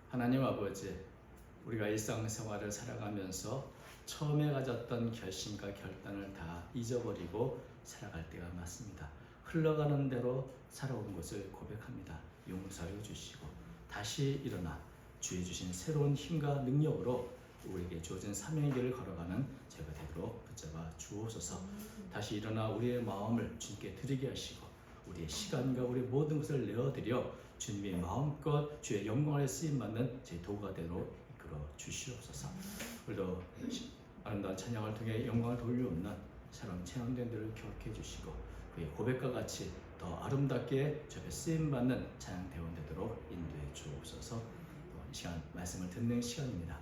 하나님 아버지, 우리가 일상생활을 살아가면서 처음에 가졌던 결심과 결단을 다 잊어버리고 살아갈 때가 많습니다. 흘러가는 대로 살아온 것을 고백합니다. 용서해 주시고 다시 일어나 주의 주신 새로운 힘과 능력으로 우리에게 주어진 사명의 길을 걸어가는 제가 되도록 붙잡아 주옵소서. 다시 일어나 우리의 마음을 주님께 드리게 하시고 우리의 시간과 우리의 모든 것을 내어드려 주님의 마음껏 주의 영광 아래 쓰임받는 제 도구가 되도록 이끌어 주시옵소서. 오늘도 아름다운 찬양을 통해 영광을 돌려오는 새로운 체험된들을 기억해 주시고 그의 고백과 같이 더 아름답게 주 앞에 쓰임받는 찬양 대원 되도록 인도해 주옵소서. 이 시간 말씀을 듣는 시간입니다.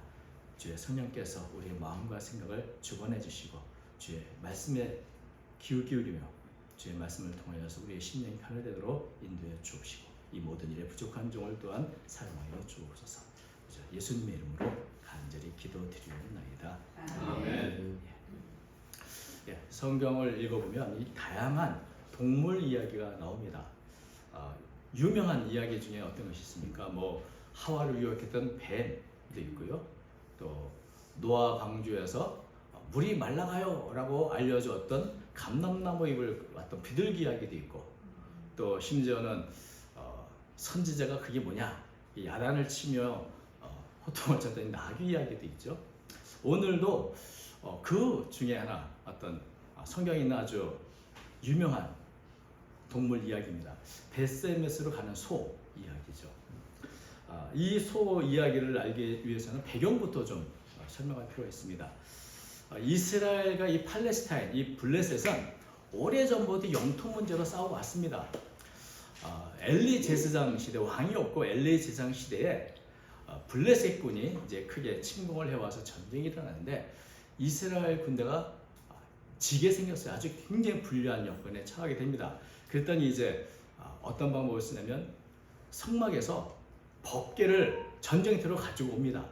주의 성령께서 우리의 마음과 생각을 주관해 주시고 주의 말씀에 귀 기울이며 주의 말씀을 통하여서 우리의 심령이 변화되도록 인도해 주옵시고 이 모든 일에 부족한 종을 또한 사용하여 주옵소서. 예수님의 이름으로 간절히 기도드리옵나이다. 아멘. 성경을 읽어보면 이 다양한 동물 이야기가 나옵니다. 유명한 이야기 중에 어떤 것이 있습니까? 하와를 유혹했던 뱀도 있고요. 또 노아 방주에서 물이 말라가요 라고 알려주었던 감람나무 잎을 왔던 비둘기 이야기도 있고, 또 심지어는 선지자가 그게 뭐냐 야단을 치며 호통을 쳤던 나귀 이야기도 있죠. 오늘도 그 중에 하나 어떤 성경에 있는 아주 유명한 동물 이야기입니다. 베세메스로 가는 소 이야기죠. 이 소 이야기를 알기 위해서는 배경부터 좀 설명할 필요가 있습니다. 이스라엘과 이 팔레스타인, 이 블레셋은 오래전부터 영토 문제로 싸워 왔습니다. 엘리 제사장 시대, 왕이 없고 엘리 제사장 시대에 블레셋군이 이제 크게 침공을 해와서 전쟁이 일어났는데 이스라엘 군대가 지게 생겼어요. 아주 굉장히 불리한 여건에 처하게 됩니다. 그랬더니 이제 어떤 방법을 쓰냐면 성막에서 법궤를 전쟁터로 가지고 옵니다.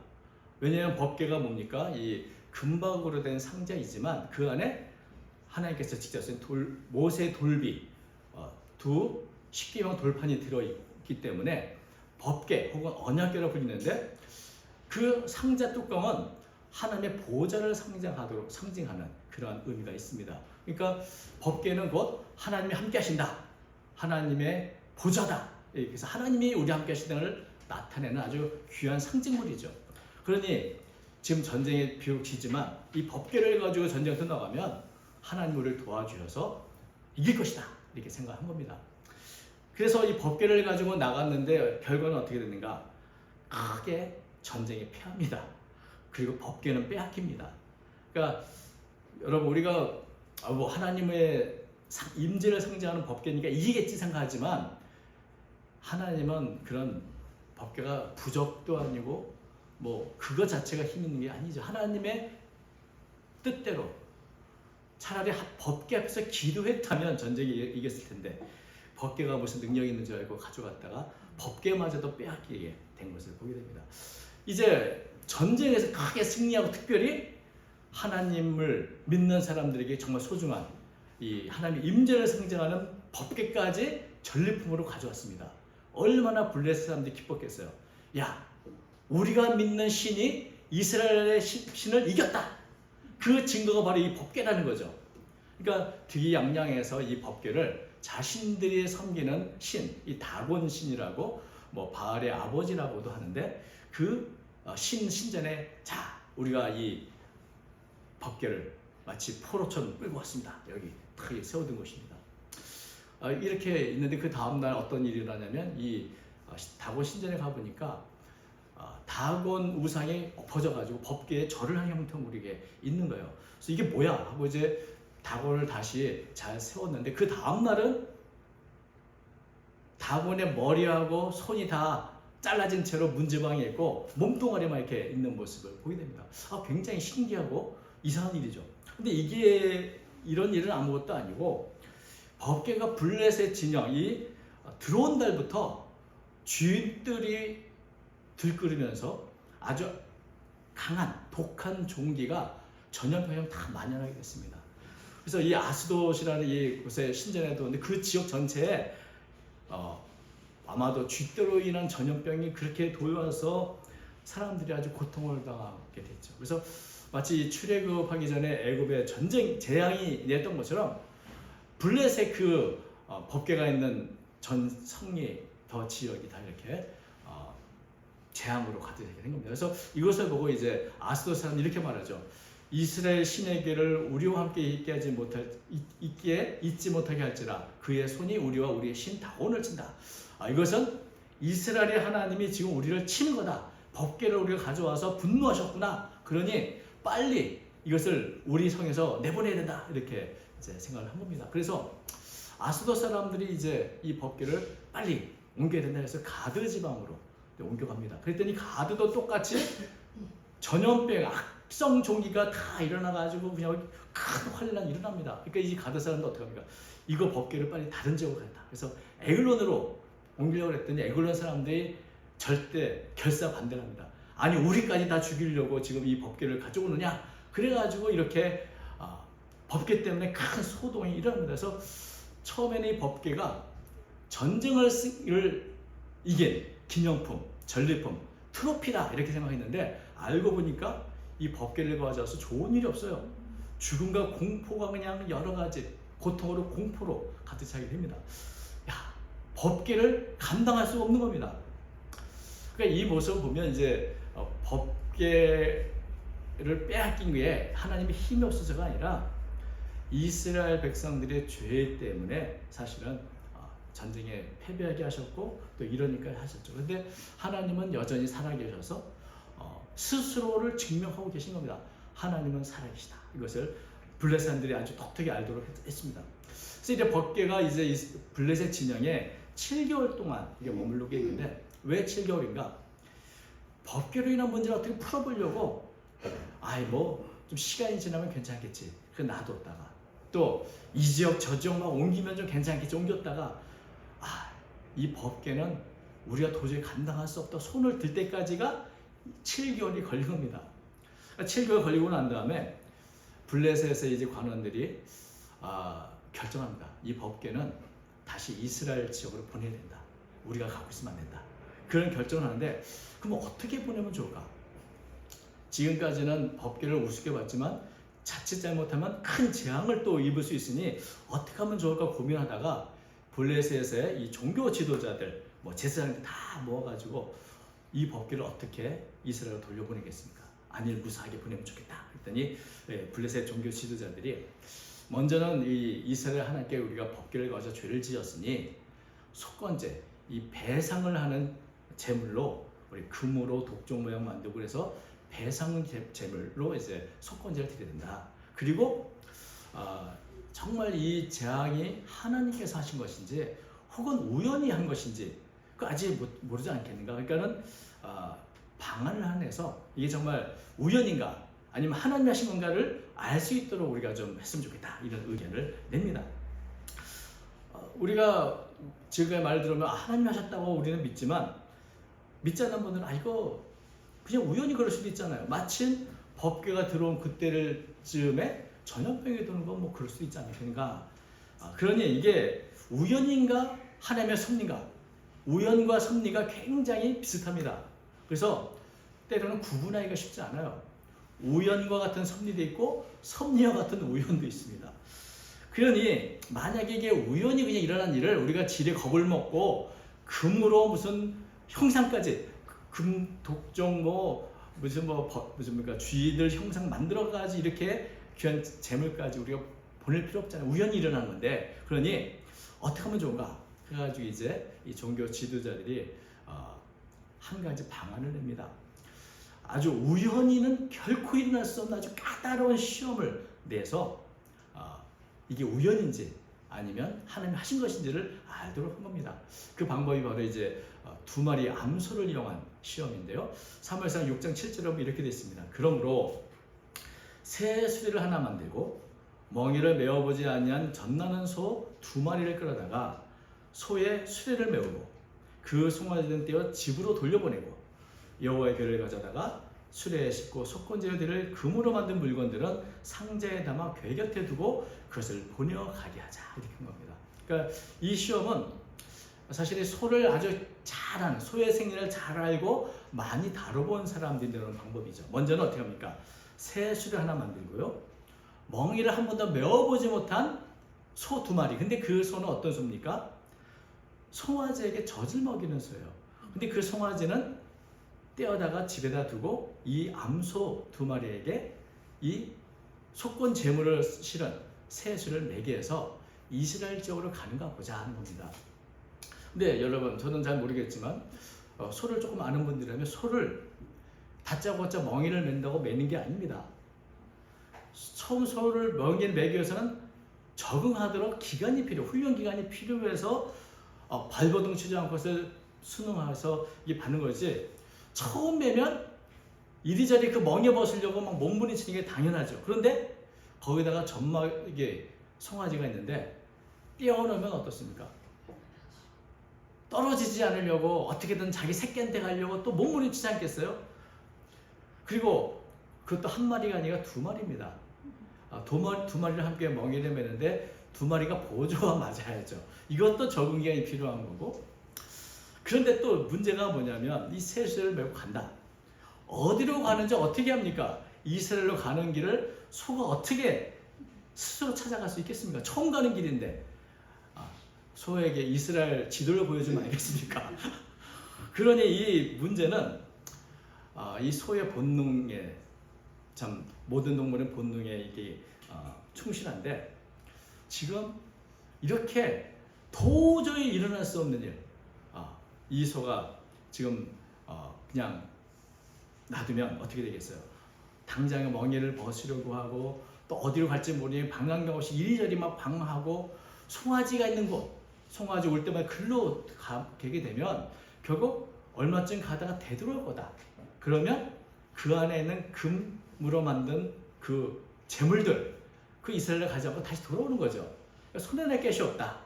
왜냐하면 법궤가 뭡니까? 이 금박으로 된 상자이지만 그 안에 하나님께서 직접 쓴 모세 돌비 두 십계명 돌판이 들어있기 때문에 법궤 혹은 언약궤로 불리는데 그 상자 뚜껑은 하나님의 보좌를 상징하는 그러한 의미가 있습니다. 그러니까 법궤는 곧 하나님이 함께 하신다, 하나님의 보좌다, 그래서 하나님이 우리 함께 하신다를 나타내는 아주 귀한 상징물이죠. 그러니 지금 전쟁에 비록 지지만 이 법궤를 가지고 전쟁터 나가면 하나님 우리를 도와주셔서 이길 것이다 이렇게 생각한 겁니다. 그래서 이 법궤를 가지고 나갔는데 결과는 어떻게 됐는가? 크게 전쟁에 패합니다. 그리고 법궤는 빼앗깁니다. 그러니까 여러분 우리가 하나님의 임재를 상징하는 법궤니까 이기겠지 생각하지만 하나님은 그런 법궤가 부적도 아니고 그것 자체가 힘 있는 게 아니죠. 하나님의 뜻대로 차라리 법궤 앞에서 기도했다면 전쟁이 이겼을 텐데 법궤가 무슨 능력이 있는 줄 알고 가져갔다가 법궤마저도 빼앗기게 된 것을 보게 됩니다. 이제 전쟁에서 크게 승리하고 특별히 하나님을 믿는 사람들에게 정말 소중한 이 하나님의 임재를 상징하는 법궤까지 전리품으로 가져왔습니다. 얼마나 블레셋 사람들이 기뻤겠어요. 야, 우리가 믿는 신이 이스라엘의 신을 이겼다. 그 증거가 바로 이 법궤라는 거죠. 그러니까 득이양양해서 이 법궤를 자신들이 섬기는 신, 이 다곤 신이라고 바알의 아버지라고도 하는데 그 신전에 자 우리가 이 법궤를 마치 포로처럼 끌고 왔습니다. 여기 크게 세워둔 것입니다. 이렇게 있는데 그 다음날 어떤 일이 일어나냐면 이 다곤 신전에 가보니까 다곤 우상이 엎어져가지고 법궤에 절을 한 형태로 이게 있는 거예요. 그래서 이게 뭐야 하고 이제 다곤을 다시 잘 세웠는데 그 다음날은 다곤의 머리하고 손이 다 잘라진 채로 문지방에 있고 몸뚱아리만 이렇게 있는 모습을 보게 됩니다. 굉장히 신기하고 이상한 일이죠. 근데 이게 이런 일은 아무것도 아니고 법궤가 블레셋 진영이 들어온 달부터 주인들이 들끓으면서 아주 강한 독한 종기가 전염병을 다 만연하게 됐습니다. 그래서 이 아스돗이라는 이 곳에 신전에도 근데 그 지역 전체에 아마도 쥐떼로 인한 전염병이 그렇게 도여와서 사람들이 아주 고통을 당하게 됐죠. 그래서 마치 출애굽하기 전에 애굽에 전쟁 재앙이 냈던 것처럼 블레셋 그 법궤가 있는 전 성리 더 지역이 다 이렇게 재앙으로 가득하게 된 겁니다. 그래서 이것을 보고 이제 아스돗 사람이 이렇게 말하죠. 이스라엘 신의 궤를 우리와 함께 잊지 못하게 할지라 그의 손이 우리와 우리의 신 다곤을 친다. 이것은 이스라엘의 하나님이 지금 우리를 치는 거다. 법궤를 우리가 가져와서 분노하셨구나. 그러니 빨리 이것을 우리 성에서 내보내야 된다. 이렇게 이제 생각을 한 겁니다. 그래서 아스돗 사람들이 이제 이 법궤를 빨리 옮겨야 된다 해서 가드 지방으로 옮겨갑니다. 그랬더니 가드도 똑같이 전염병, 악성 종기가 다 일어나가지고 그냥 큰 환란이 일어납니다. 그러니까 이 가드 사람도 어떻게 합니까? 이거 법궤를 빨리 다른 지역으로 간다. 그래서 에글론으로 옮기려고 했더니 에글론 사람들이 절대 결사 반대를 합니다. 아니 우리까지 다 죽이려고 지금 이 법궤를 가져오느냐? 그래가지고 이렇게 법궤 때문에 큰 소동이 일어납니다. 그래서 처음에는 이 법궤가 전쟁을 이긴 기념품, 전리품, 트로피다 이렇게 생각했는데 알고 보니까 이 법궤를 가져와서 좋은 일이 없어요. 죽음과 공포가 그냥 여러 가지 고통으로 공포로 가득 차게 됩니다. 법궤를 감당할 수가 없는 겁니다. 그러니까 이 모습을 보면 이제 법궤를 빼앗긴 게 하나님의 힘이 없어서가 아니라 이스라엘 백성들의 죄 때문에 사실은 전쟁에 패배하게 하셨고 또 이러니까 하셨죠. 그런데 하나님은 여전히 살아계셔서 스스로를 증명하고 계신 겁니다. 하나님은 살아계시다. 이것을 블레셋 사람들이 아주 독특히 알도록 했습니다. 그래서 이제 법궤가 이제 이 블레셋 진영에 7개월 동안 이게 머물게 있는데 왜 7개월인가? 법궤로 인한 문제를 어떻게 풀어보려고 좀 시간이 지나면 괜찮겠지. 그 놔뒀다가 또 이 지역 저 지역만 옮기면 좀 괜찮겠지. 옮겼다가 이 법궤는 우리가 도저히 감당할 수 없다. 손을 들 때까지가 7개월이 걸린 겁니다. 7개월 걸리고 난 다음에 블레셋의 이제 관원들이 결정합니다. 이 법궤는 다시 이스라엘 지역으로 보내야 된다. 우리가 갖고 있으면 안 된다. 그런 결정을 하는데 그럼 어떻게 보내면 좋을까? 지금까지는 법궤를 우습게 봤지만 자칫 잘못하면 큰 재앙을 또 입을 수 있으니 어떻게 하면 좋을까 고민하다가 블레셋의 이 종교 지도자들, 제사장들 다 모아가지고 이 법궤를 어떻게 이스라엘로 돌려보내겠습니까? 안일 무사하게 보내면 좋겠다. 그랬더니 블레셋 종교 지도자들이 먼저는 이 이스라엘 하나님께 우리가 법궤를 가져 죄를 지었으니 속건제, 이 배상을 하는 제물로 우리 금으로 독종 모양 만들고 그래서 배상 제물로 이제 속건제를 드려야 된다. 그리고 정말 이 재앙이 하나님께서 하신 것인지 혹은 우연히 한 것인지 그 아직 모르지 않겠는가? 그러니까는 방안을 안에서 이게 정말 우연인가 아니면 하나님이 하신 건가를 알 수 있도록 우리가 좀 했으면 좋겠다 이런 의견을 냅니다. 우리가 지금까지 말 들으면 하나님이 하셨다고 우리는 믿지만 믿지 않는 분들은 이거 그냥 우연히 그럴 수도 있잖아요. 마침 법궤가 들어온 그때를 즈음에 전염병이 도는 건 그럴 수도 있지 않겠는가. 그러니 이게 우연인가 하나님의 섭리인가, 우연과 섭리가 굉장히 비슷합니다. 그래서 때로는 구분하기가 쉽지 않아요. 우연과 같은 섭리도 있고 섭리와 같은 우연도 있습니다. 그러니 만약에 이게 우연히 그냥 일어난 일을 우리가 지레 겁을 먹고 금으로 무슨 형상까지 금 독종 무슨 쥐들 형상 만들어가지고 이렇게 귀한 재물까지 우리가 보낼 필요 없잖아요. 우연히 일어난 건데 그러니 어떻게 하면 좋은가? 그래가지고 이제 이 종교 지도자들이 한 가지 방안을 냅니다. 아주 우연히는 결코 일어날 수 없는 아주 까다로운 시험을 내서 이게 우연인지 아니면 하나님이 하신 것인지를 알도록 한 겁니다. 그 방법이 바로 이제 2마리 암소를 이용한 시험인데요. 사무엘상 6장 7절에 보면 이렇게 되어 있습니다. 그러므로 새 수레를 하나 만들고 멍에를 메어보지 아니한 젖나는 소 2마리를 끌어다가 소의 수레를 메우고 그 송아지는 떼어 집으로 돌려보내고 여호와의 궤를 가져다가 수레에 싣고 속건제로 드릴 금으로 만든 물건들은 상자에 담아 궤 곁에 두고 그것을 보내어 가게 하자 이렇게 한 겁니다. 그러니까 이 시험은 사실 이 소를 아주 잘 아는, 소의 생리를 잘 알고 많이 다뤄본 사람들이 이런 방법이죠. 먼저는 어떻게 합니까? 새수를 하나 만들고요. 멍이를 한 번도 메어보지 못한 소 2마리. 근데 그 소는 어떤 소입니까? 송아지에게 젖을 먹이는 소예요. 근데 그 송아지는 떼어다가 집에다 두고 이 암소 2마리에게 이 속건 제물을 실은 새수를 매개해서 이스라엘 지역으로 가는가 보자 하는 겁니다. 근데 여러분, 저는 잘 모르겠지만 소를 조금 아는 분들이라면 소를 다짜고짜 멍이를 맨다고 매는 게 아닙니다. 처음 소를 멍이를 매기 위해서는 적응하도록 훈련 기간이 필요해서 발버둥 치지 않고 순응해서 이게 받는 거지. 처음 매면 이리저리 그 멍에 벗으려고 막 몸부림치는 게 당연하죠. 그런데 거기다가 이게 송아지가 있는데 띄워놓으면 어떻습니까? 떨어지지 않으려고 어떻게든 자기 새끼한테 가려고 또 몸부림치지 않겠어요? 그리고 그것도 한 마리가 아니라 2마리입니다. 두 마리를 함께 멍이를 매는데 2마리가 보조가 맞아야죠. 이것도 적응 기간이 필요한 거고. 그런데 또 문제가 뭐냐면 이 새수를 메고 간다. 어디로 가는지 어떻게 합니까? 이스라엘로 가는 길을 소가 어떻게 스스로 찾아갈 수 있겠습니까? 처음 가는 길인데 소에게 이스라엘 지도를 보여주면 알겠습니까? 그러니 이 문제는 이 소의 본능에 참 모든 동물은 본능에 이게 충실한데 지금 이렇게 도저히 일어날 수 없는 일, 이 소가 지금 그냥 놔두면 어떻게 되겠어요? 당장에 멍에를 벗으려고 하고 또 어디로 갈지 모르니 방향경 없이 이리저리 막 방황하고 송아지가 있는 곳, 송아지 올 때마다 글로 가게 되면 결국 얼마쯤 가다가 되돌아올 거다. 그러면 그 안에 있는 금으로 만든 그 재물들, 그 이스라엘을 가져가고 다시 돌아오는 거죠. 그러니까 손해낼 것이 없다.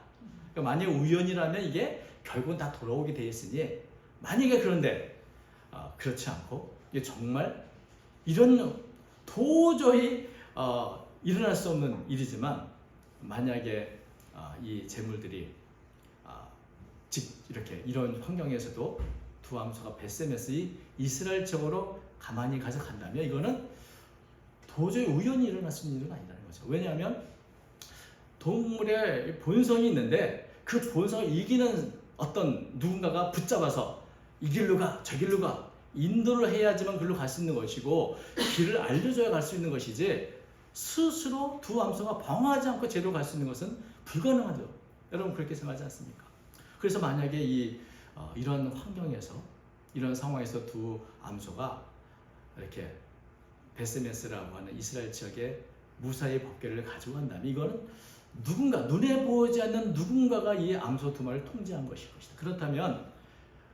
그러니까 만약 우연이라면 이게 결국은 다 돌아오게 돼 있으니 만약에 그런데 그렇지 않고 이게 정말 이런 도저히 일어날 수 없는 일이지만 만약에 이 재물들이 이렇게 이런 환경에서도 두 암소가 벳세메스의 이스라엘 지역으로 가만히 가져간다면 이거는 도저히 우연히 일어날 수 있는 일은 아니라는 거죠. 왜냐하면 동물의 본성이 있는데 그 본성을 이기는 어떤 누군가가 붙잡아서 이 길로 가, 저 길로 가 인도를 해야지만 그리로 갈 수 있는 것이고 길을 알려줘야 갈 수 있는 것이지 스스로 두 암소가 방황하지 않고 제대로 갈 수 있는 것은 불가능하죠. 여러분 그렇게 생각하지 않습니까? 그래서 만약에 이런 환경에서 이런 상황에서 두 암소가 이렇게 벳세메스라고 하는 이스라엘 지역에 무사히 법궤를 가지고 간다면 이거는 누군가 눈에 보이지 않는 누군가가 이 암소 2마리를 통제한 것일 것이다. 그렇다면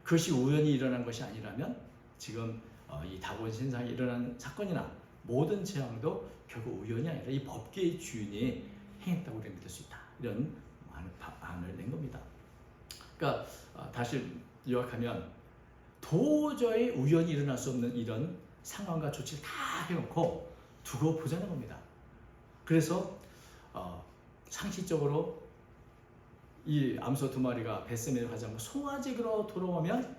그것이 우연히 일어난 것이 아니라면 지금 이 다곤 신상이 일어난 사건이나 모든 재앙도 결국 우연이 아니라 이 법궤의 주인이 행했다고 우리가 믿을 수 있다. 이런 안을 낸 겁니다. 그러니까 다시 요약하면 도저히 우연히 일어날 수 없는 이런 상황과 조치를 다 해놓고 두고 보자는 겁니다. 그래서 상식적으로 이 암소 2마리가 벳세메를 가지 않고 송아지로 돌아오면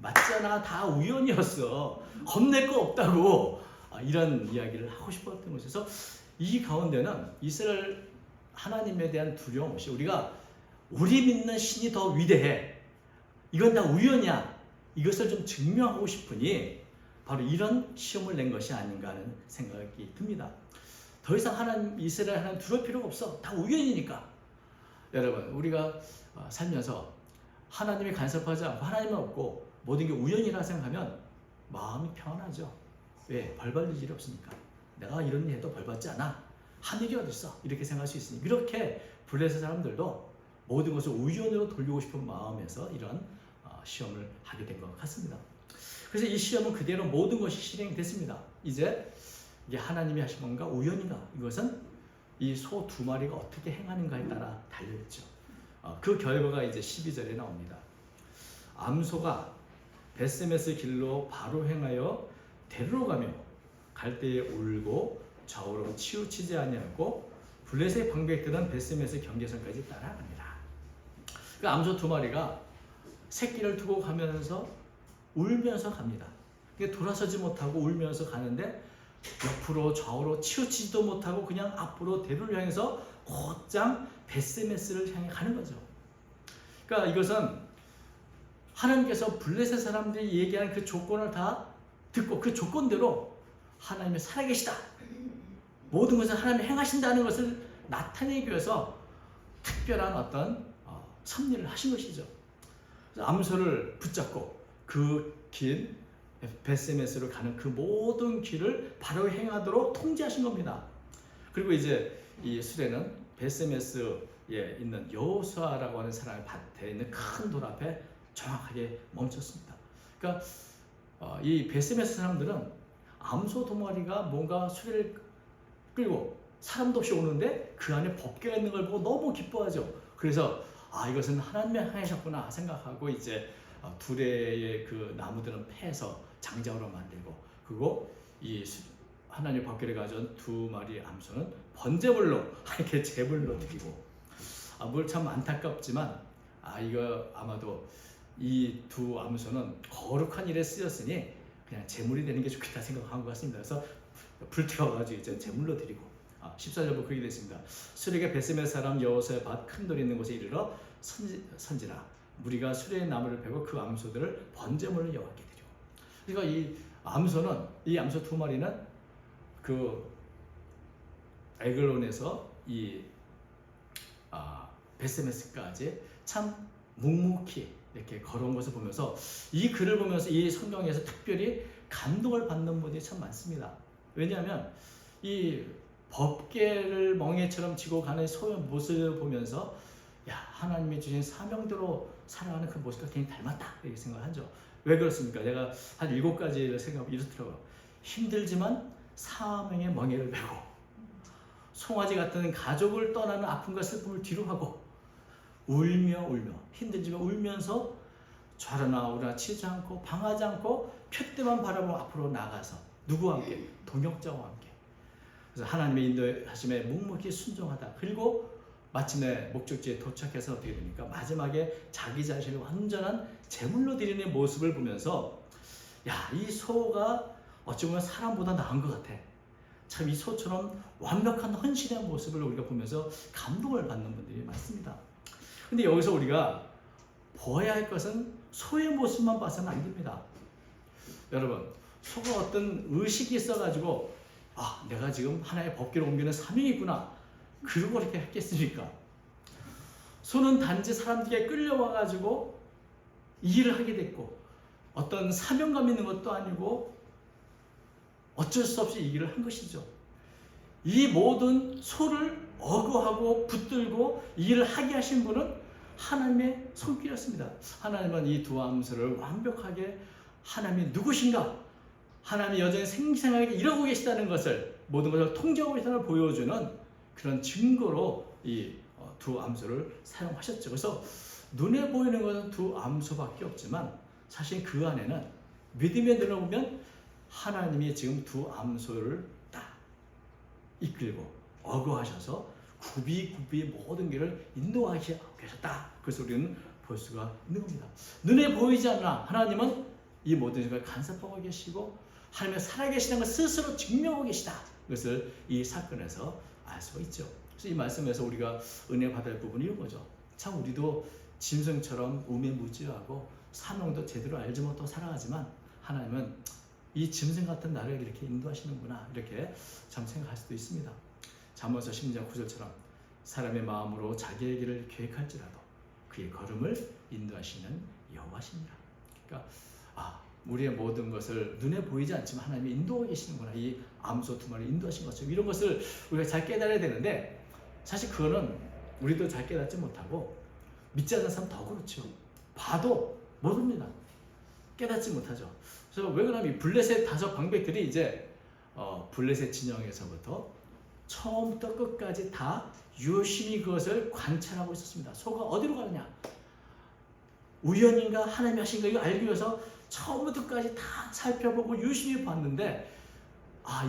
맞잖아, 다 우연이었어, 겁낼 거 없다고 이런 이야기를 하고 싶었던 것이어서 이 가운데는 이스라엘 하나님에 대한 두려움 없이 우리 믿는 신이 더 위대해, 이건 다 우연이야, 이것을 좀 증명하고 싶으니 바로 이런 시험을 낸 것이 아닌가 하는 생각이 듭니다. 더 이상 이스라엘 하나님 두려울 필요가 없어, 다 우연이니까. 여러분 우리가 살면서 하나님이 간섭하지 않고 하나님은 없고 모든 게 우연이라 생각하면 마음이 평안하죠. 왜? 벌 받을 일이 없으니까. 내가 이런 일 해도 벌 받지 않아, 한 일이 어딨어, 이렇게 생각할 수 있으니 이렇게 블레셋 사람들도 모든 것을 우연으로 돌리고 싶은 마음에서 이런 시험을 하게 된 것 같습니다. 그래서 이 시험은 그대로 모든 것이 실행됐습니다. 이제 이게 하나님이 하신 건가 우연인가, 이것은 이 소 2마리가 어떻게 행하는가에 따라 달려있죠. 그 결과가 이제 12절에 나옵니다. 암소가 벳세메스 길로 바로 행하여 데리러 가며 갈대에 울고 좌우로 치우치지 아니하고 블레셋의 방백들은 벳세메스 경계선까지 따라갑니다. 그 암소 2마리가 새끼를 두고 가면서 울면서 갑니다. 돌아서지 못하고 울면서 가는데 옆으로 좌우로 치우치지도 못하고 그냥 앞으로 대를 향해서 곧장 벳세메스를 향해 가는 거죠. 그러니까 이것은 하나님께서 블레셋 사람들이 얘기하는 그 조건을 다 듣고 그 조건대로 하나님이 살아계시다, 모든 것을 하나님이 행하신다는 것을 나타내기 위해서 특별한 어떤 섭리를 하신 것이죠. 암소를 붙잡고 그 길 벳세메스로 가는 그 모든 길을 바로 행하도록 통제하신 겁니다. 그리고 이제 이 수레는 벳세메스에 있는 여호수아라고 하는 사람의 밭에 있는 큰 돌 앞에 정확하게 멈췄습니다. 그러니까 이 벳세메스 사람들은 암소 두 마리가 뭔가 수레를 끌고 사람도 없이 오는데 그 안에 법궤가 있는 걸 보고 너무 기뻐하죠. 그래서 이것은 하나님이 하셨구나 생각하고 이제 두레의 그 나무들은 패서 장작으로 만들고, 그리고 이 하나님의 법궤를 가져온 두 마리 암소는 번제물로 이렇게 제물로 드리고, 뭘 참 안타깝지만 이거 아마도 이 두 암소는 거룩한 일에 쓰였으니 그냥 제물이 되는 게 좋겠다 생각한 것 같습니다. 그래서 불태워가지고 이제 제물로 드리고 14절부 그렇게 됐습니다. 수레가 벳세메스 사람 여호수아의 밭 큰 돌이 있는 곳에 이르러 선지라 무리가 수레의 나무를 베고 그 암소들을 번제물로 여호와께 드리고. 그러니까 이 암소 두 마리는 그 에글론에서 이 벳세메스까지 참 묵묵히 이렇게 걸어온 것을 보면서, 이 글을 보면서 이 성경에서 특별히 감동을 받는 분들이 참 많습니다. 왜냐하면 이 법궤를 멍에처럼 지고 가는 소의 모습을 보면서 하나님이 주신 사명대로 살아가는 그 모습과 굉장히 닮았다 이렇게 생각하죠. 왜 그렇습니까? 제가 한 7가지를 생각하면 이렇더라고요. 힘들지만 사명의 멍에를 메고, 송아지 같은 가족을 떠나는 아픔과 슬픔을 뒤로 하고, 울며 힘들지만 울면서 좌로나 우로나 치지 않고 방하지 않고 푯대만 바라보고 앞으로 나가서 누구와 함께? 동역자와 함께. 그래서 하나님의 인도하심에 묵묵히 순종하다. 그리고 마침내 목적지에 도착해서 어떻게 됩니까? 마지막에 자기 자신을 완전한 제물로 드리는 모습을 보면서 이 소가 어찌 보면 사람보다 나은 것 같아. 참 이 소처럼 완벽한 헌신의 모습을 우리가 보면서 감동을 받는 분들이 많습니다. 근데 여기서 우리가 보아야 할 것은 소의 모습만 봐서는 안 됩니다. 여러분, 소가 어떤 의식이 있어가지고 내가 지금 하나의 법궤를 옮기는 사명이 있구나, 그러고 이렇게 했겠습니까? 소는 단지 사람들에게 끌려와가지고 일을 하게 됐고, 어떤 사명감 있는 것도 아니고 어쩔 수 없이 이 일을 한 것이죠. 이 모든 소를 어거하고 붙들고 이 일을 하게 하신 분은 하나님의 손길이었습니다. 하나님은 이 두 암소를 완벽하게 하나님이 누구신가, 하나님이 여전히 생생하게 일하고 계시다는 것을, 모든 것을 통제하고 계시다는 걸 보여주는 그런 증거로 이 두 암소를 사용하셨죠. 그래서 눈에 보이는 것은 두 암소밖에 없지만 사실 그 안에는 믿음에 들어보면 하나님이 지금 두 암소를 딱 이끌고 어거하셔서 굽이 모든 길을 인도하게 계셨다. 그래서 우리는 볼 수가 있는 겁니다. 눈에 보이지 않나 하나님은 이 모든 것을 간섭하고 계시고 하나님의 살아계시는 걸 스스로 증명하고 계시다. 그것을 이 사건에서 알 수가 있죠. 그래서 이 말씀에서 우리가 은혜 받을 부분이 이런 거죠. 참 우리도 짐승처럼 우매무지하고 사명도 제대로 알지 못하고 살아가지만 하나님은 이 짐승 같은 나를 이렇게 인도하시는구나, 이렇게 참 생각할 수도 있습니다. 잠언서 10장 9절처럼 사람의 마음으로 자기의 길을 계획할지라도 그의 걸음을 인도하시는 여호와시니라. 그러니까 우리의 모든 것을 눈에 보이지 않지만 하나님이 인도하고 계시는구나, 이 암소 두 마리 인도하신 것처럼, 이런 것을 우리가 잘 깨달아야 되는데, 사실 그거는 우리도 잘 깨닫지 못하고 믿지 않는 사람 더 그렇죠. 봐도 모릅니다. 깨닫지 못하죠. 그래서 왜 그러냐면 이 블레셋 5 방백들이 이제 블레셋 진영에서부터 처음부터 끝까지 다 유심히 그것을 관찰하고 있었습니다. 소가 어디로 가느냐, 우연인가 하나님이 하신가 이거 알기 위해서 처음부터 끝까지 다 살펴보고 유심히 봤는데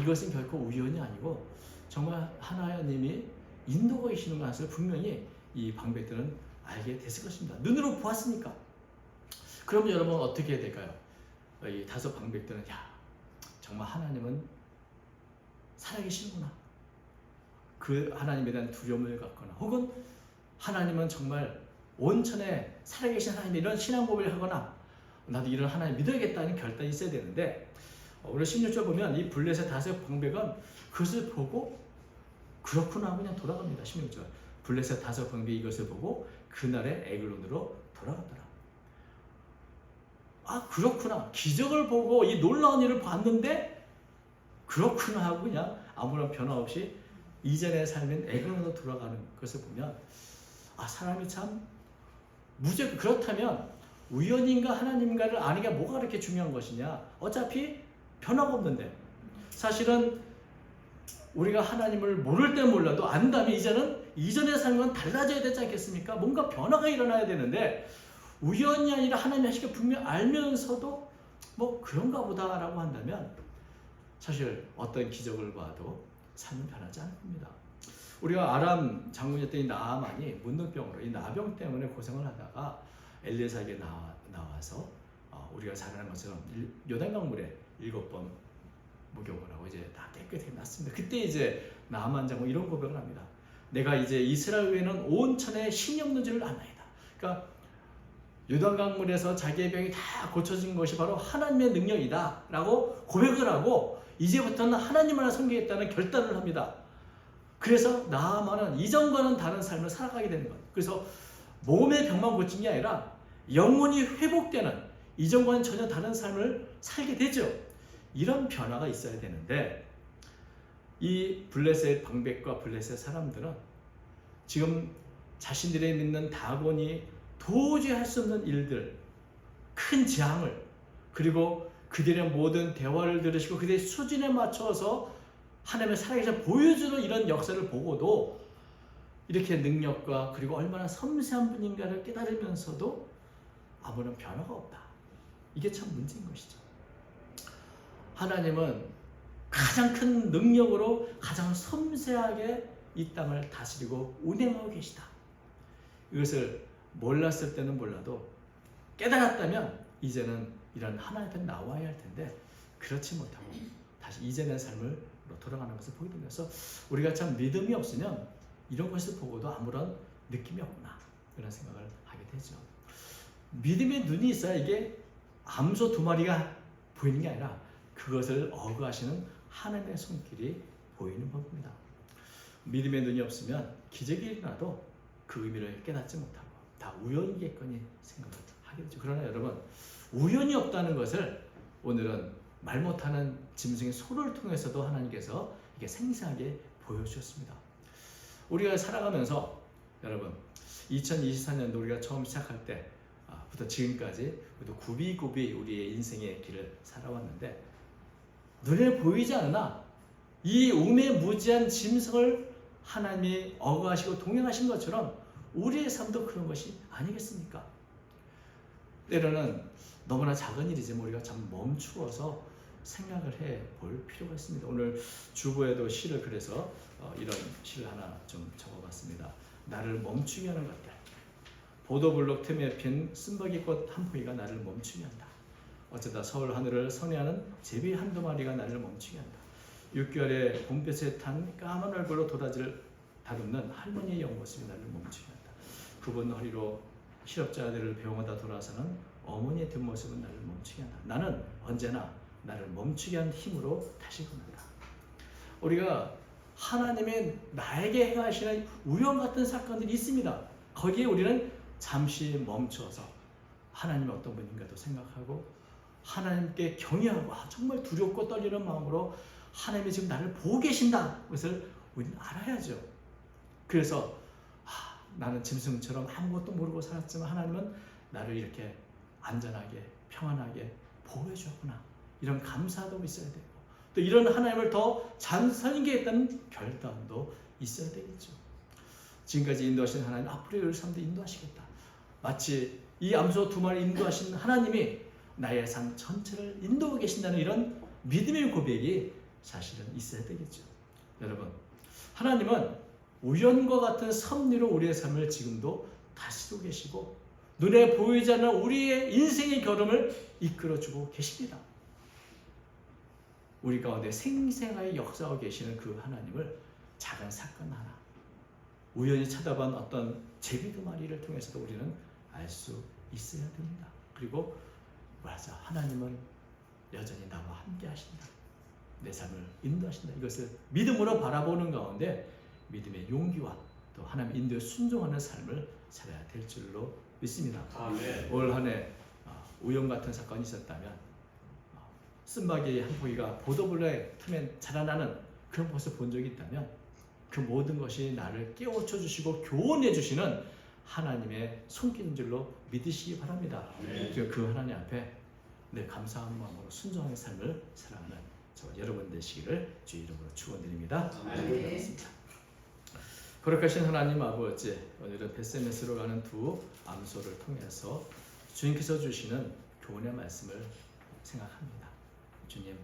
이것은 결코 우연이 아니고 정말 하나님이 인도가 계시는 것을 분명히 이 방백들은 알게 됐을 것입니다. 눈으로 보았으니까. 그러면 여러분 어떻게 해야 될까요? 이 다섯 방백들은 정말 하나님은 살아계시는구나. 그 하나님에 대한 두려움을 갖거나 혹은 하나님은 정말 온천에 살아계신 하나님 이런 신앙 고백을 하거나 나도 이런 하나님 믿어야겠다는 결단이 있어야 되는데 오늘 16절 보면 이 블레셋 다섯 방백은 그것을 보고 그렇구나 하고 그냥 돌아갑니다. 16절 블레셋 다섯 방백이 이것을 보고 그날의 에글론으로 돌아갔더라. 그렇구나. 기적을 보고 이 놀라운 일을 봤는데 그렇구나 하고 그냥 아무런 변화 없이 이전의 삶인 에글론으로 돌아가는 것을 보면 사람이 참 무죄. 그렇다면 우연인가 하나님인가를 아는 게 뭐가 그렇게 중요한 것이냐. 어차피 변화가 없는데 사실은 우리가 하나님을 모를 때 몰라도 안다면 이제는 이전의 삶은 달라져야 되지 않겠습니까? 뭔가 변화가 일어나야 되는데 우연이 아니라 하나님이 하시기 분명 알면서도 뭐 그런가 보다라고 한다면 사실 어떤 기적을 봐도 삶은 변하지 않을 겁니다. 우리가 아람 장군이었던 이 나아만이 문둥병으로 이 나병 때문에 고생을 하다가 엘리사에게 나와서 우리가 잘 아는 것처럼 요단강물에 7번 목욕을 하고 이제 다 깨끗하게 났습니다. 그때 이제 나아만 장군 이런 고백을 합니다. 내가 이제 이스라엘 외에는 온 천에 신이 없는 줄을 아나이다. 그러니까 요단강물에서 자기의 병이 다 고쳐진 것이 바로 하나님의 능력이다 라고 고백을 하고 이제부터는 하나님을 섬기겠다는 결단을 합니다. 그래서 나아만은 이전과는 다른 삶을 살아가게 되는 거예요. 그래서 몸의 병만 고친 게 아니라 영혼이 회복되는 이전과는 전혀 다른 삶을 살게 되죠. 이런 변화가 있어야 되는데 이 블레셋 방백과 블레셋 사람들은 지금 자신들이 믿는 다곤이 도저히 할 수 없는 일들, 큰 재앙을 그리고 그들의 모든 대화를 들으시고 그들의 수준에 맞춰서 하나님의 살아계신 보여주는 이런 역사를 보고도 이렇게 능력과 그리고 얼마나 섬세한 분인가를 깨달으면서도 아무런 변화가 없다. 이게 참 문제인 것이죠. 하나님은 가장 큰 능력으로 가장 섬세하게 이 땅을 다스리고 운행하고 계시다. 이것을 몰랐을 때는 몰라도 깨달았다면 이제는 이런 하나님 앞에 나와야 할 텐데 그렇지 못하고 다시 이전의 삶으로 돌아가는 것을 보게 되면서 우리가 참 믿음이 없으면 이런 것을 보고도 아무런 느낌이 없구나 이런 생각을 하게 되죠. 믿음의 눈이 있어야 이게 암소 2마리가 보이는 게 아니라 그것을 어그하시는 하나님의 손길이 보이는 법입니다. 믿음의 눈이 없으면 기적이 일어나도 그 의미를 깨닫지 못하고 다 우연이겠거니 생각을 하게 되죠. 그러나 여러분 우연이 없다는 것을 오늘은 말 못하는 짐승의 소를 통해서도 하나님께서 이게 생생하게 보여주셨습니다. 우리가 살아가면서 여러분 2024년도 우리가 처음 시작할 때부터 지금까지 우리도 굽이굽이 우리의 인생의 길을 살아왔는데 눈에 보이지 않으나 이 우매무지한 짐승을 하나님이 어거하시고 동행하신 것처럼 우리의 삶도 그런 것이 아니겠습니까? 때로는 너무나 작은 일이지만 우리가 참 멈추어서 생각을 해볼 필요가 있습니다. 오늘 주보에도 시를 그래서 이런 시를 하나 좀 적어봤습니다. 나를 멈추게 하는 것들. 보도블록 틈에 핀 쓴버기꽃 한 포기가 나를 멈추게 한다. 어쩌다 서울 하늘을 선회하는 제비 한두 마리가 나를 멈추게 한다. 6개월의 봄볕에 탄 까만 얼굴로 도다지를 다듬는 할머니의 옆모습이 나를 멈추게 한다. 굽은 허리로 실업자 아들을 배웅하다 돌아서는 어머니의 뒷모습은 나를 멈추게 한다. 나는 언제나 나를 멈추게 한 힘으로 다시 걷는다. 우리가 하나님의 나에게 행하시는 우연 같은 사건들이 있습니다. 거기에 우리는 잠시 멈춰서 하나님이 어떤 분인가도 생각하고 하나님께 경외하고 정말 두렵고 떨리는 마음으로 하나님이 지금 나를 보고 계신다. 그것을 우리는 알아야죠. 그래서 나는 짐승처럼 아무것도 모르고 살았지만 하나님은 나를 이렇게 안전하게 평안하게 보호해 주었구나. 이런 감사도 있어야 되고 또 이런 하나님을 더 잘 섬기겠다는 결단도 있어야 되겠죠. 지금까지 인도하신 하나님 앞으로 우리 삶도 인도하시겠다. 마치 이 암소 2마리 인도하신 하나님이 나의 삶 전체를 인도하고 계신다는 이런 믿음의 고백이 사실은 있어야 되겠죠. 여러분 하나님은 우연과 같은 섭리로 우리의 삶을 지금도 다스리고 계시고 눈에 보이지 않는 우리의 인생의 걸음을 이끌어주고 계십니다. 우리 가운데 생생하게 역사하고 계시는 그 하나님을 작은 사건 하나, 우연히 찾아본 어떤 제비두마리를 통해서도 우리는 알 수 있어야 됩니다. 그리고 맞아, 하나님은 여전히 나와 함께 하신다. 내 삶을 인도하신다. 이것을 믿음으로 바라보는 가운데 믿음의 용기와 또 하나님 인도에 순종하는 삶을 살아야 될 줄로 믿습니다. 아멘. 올 한 해 우연 같은 사건이 있었다면 쓴바귀 한 포기가 보도블럭의 틈에 자라나는 그런 모습을 본 적이 있다면 그 모든 것이 나를 깨우쳐 주시고 교훈해 주시는 하나님의 손길인 줄로 믿으시기 바랍니다. 그 하나님 앞에 내 감사한 마음으로 순종하는 삶을 살아가는 저 여러분 되시기를 주의 이름으로 축원드립니다. 거룩하신 하나님 아버지, 오늘은 베세메스로 가는 두 암소를 통해서 주님께서 주시는 교훈의 말씀을 생각합니다. 주님,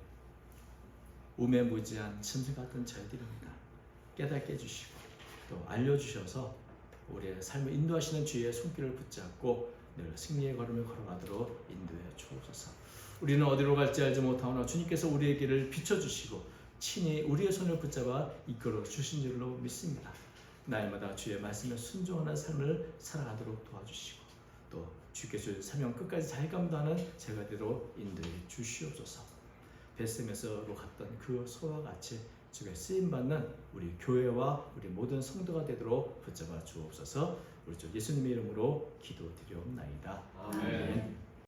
우매무지한 짐승 같은 저희들입니다. 깨닫게 해주시고 또 알려주셔서 우리의 삶을 인도하시는 주의 손길을 붙잡고 늘 승리의 걸음을 걸어가도록 인도해 주옵소서. 우리는 어디로 갈지 알지 못하오나 주님께서 우리의 길을 비춰주시고 친히 우리의 손을 붙잡아 이끌어 주신 줄로 믿습니다. 날마다 주의 말씀에 순종하는 삶을 살아가도록 도와주시고 또 주께서 주신 사명 끝까지 잘 감당하는 제가 되도록 인도해 주시옵소서. 베세메스로 갔던 그 소와 같이 주의 쓰임받는 우리 교회와 우리 모든 성도가 되도록 붙잡아 주옵소서. 우리 주 예수님의 이름으로 기도드리옵나이다. 아멘.